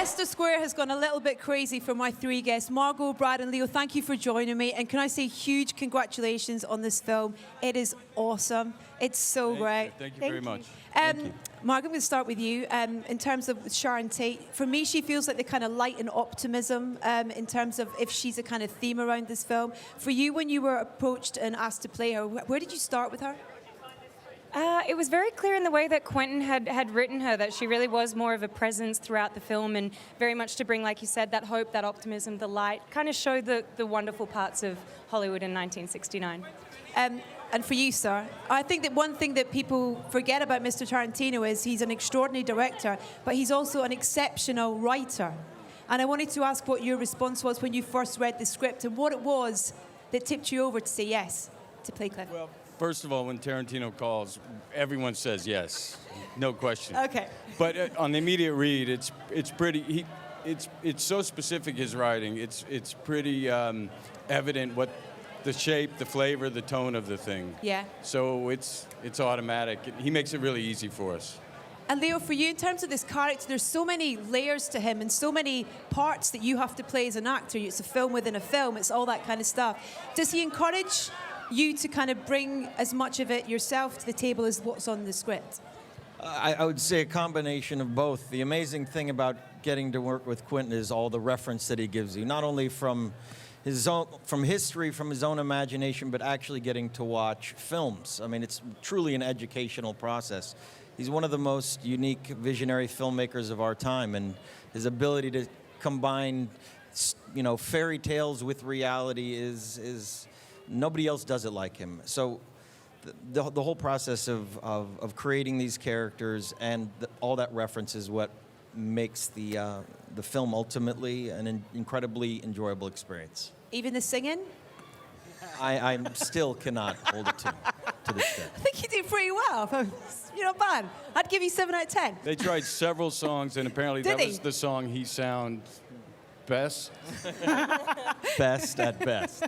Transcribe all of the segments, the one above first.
Leicester Square has gone a little bit crazy for my three guests. Margot, Brad and Leo, thank you for joining me. And can I say huge congratulations on this film. It is awesome. It's so great. Thank you very much. Margot, I'm going to start with you. In terms of Sharon Tate, for me, she feels like the kind of light and optimism in terms of if she's a kind of theme around this film. For you, when you were approached and asked to play her, where did you start with her? It was very clear in the way that Quentin had written her that she really was more of a presence throughout the film and very much to bring, like you said, that hope, that optimism, the light, kind of show the wonderful parts of Hollywood in 1969. And for you, sir, I think that one thing that people forget about Mr. Tarantino is he's an extraordinary director, but he's also an exceptional writer. And I wanted to ask what your response was when you first read the script and what it was that tipped you over to say yes to play Cliff. Well, first of all, when Tarantino calls, everyone says yes, no question. Okay. But on the immediate read, it's pretty. It's so specific, his writing. It's pretty evident what the shape, the flavor, the tone of the thing. Yeah. So it's automatic. He makes it really easy for us. And Leo, for you, in terms of this character, there's so many layers to him and so many parts that you have to play as an actor. It's a film within a film. It's all that kind of stuff. Does he encourage you to kind of bring as much of it yourself to the table as what's on the script? I would say a combination of both. The amazing thing about getting to work with Quentin is all the reference that he gives you, not only from history, from his own imagination, but actually getting to watch films. I mean, it's truly an educational process. He's one of the most unique visionary filmmakers of our time, and his ability to combine, fairy tales with reality is nobody else does it like him. So the whole process of creating these characters and all that reference is what makes the film ultimately an incredibly enjoyable experience. Even the singing? I still cannot hold a tune to this day. I think you do pretty well. You're not bad. I'd give you 7 out of 10. They tried several songs, and apparently that was the song he sounds best. Best at best.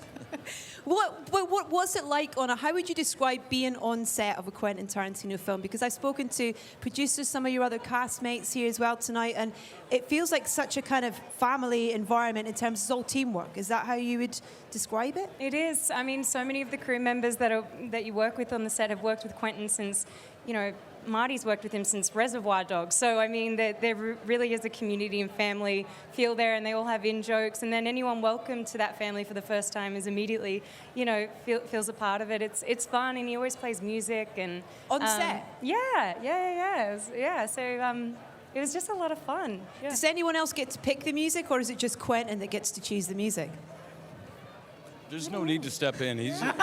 What was it like how would you describe being on set of a Quentin Tarantino film? Because I've spoken to producers, some of your other castmates here as well tonight, and it feels like such a kind of family environment in terms of it's all teamwork. Is that how you would describe it? It is. I mean, so many of the crew members that you work with on the set have worked with Quentin since, Marty's worked with him since Reservoir Dogs. So, I mean, there really is a community and family feel there, and they all have in-jokes. And then anyone welcome to that family for the first time is immediately, feels a part of it. It's fun, and he always plays music. And on set? Yeah. So it was just a lot of fun. Yeah. Does anyone else get to pick the music, or is it just Quentin that gets to choose the music? There's no need to step in. He's a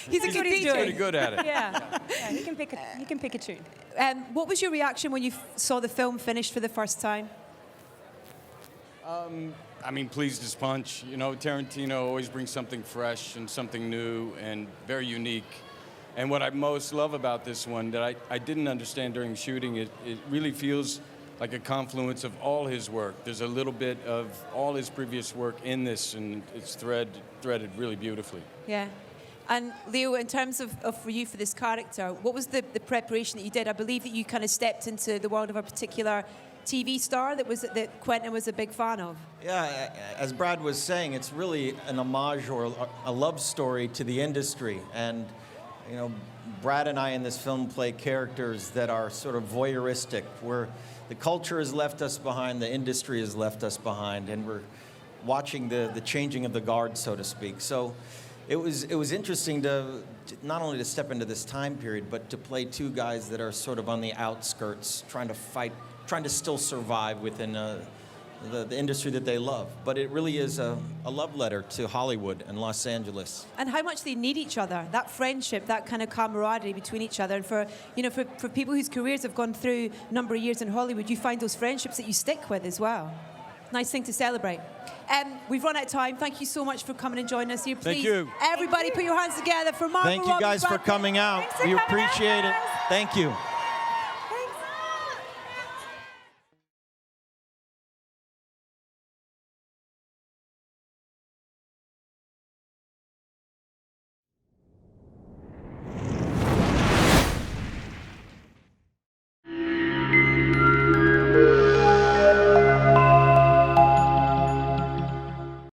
good DJ. pretty good at it. Yeah, he can pick a tune. What was your reaction when you saw the film finished for the first time? I mean, pleased as punch. Tarantino always brings something fresh and something new and very unique. And what I most love about this one that I didn't understand during shooting, it really feels like a confluence of all his work. There's a little bit of all his previous work in this, and it's threaded really beautifully. Yeah. And Leo, in terms of for you for this character, what was the preparation that you did? I believe that you kind of stepped into the world of a particular TV star that Quentin was a big fan of. Yeah, as Brad was saying, it's really an homage or a love story to the industry. And, Brad and I in this film play characters that are sort of voyeuristic, where the culture has left us behind, the industry has left us behind, and we're watching the changing of the guard, so to speak. So it was interesting to not only to step into this time period, but to play two guys that are sort of on the outskirts, trying to still survive within the industry that they love. But it really is a love letter to Hollywood and Los Angeles. And how much they need each other, that friendship, that kind of camaraderie between each other. And for people whose careers have gone through a number of years in Hollywood, you find those friendships that you stick with as well. Nice thing to celebrate. We've run out of time. Thank you so much for coming and joining us here. Please, thank you. Everybody put your hands together for Margot Robbie. Thank you guys for coming out. We appreciate it. Thank you.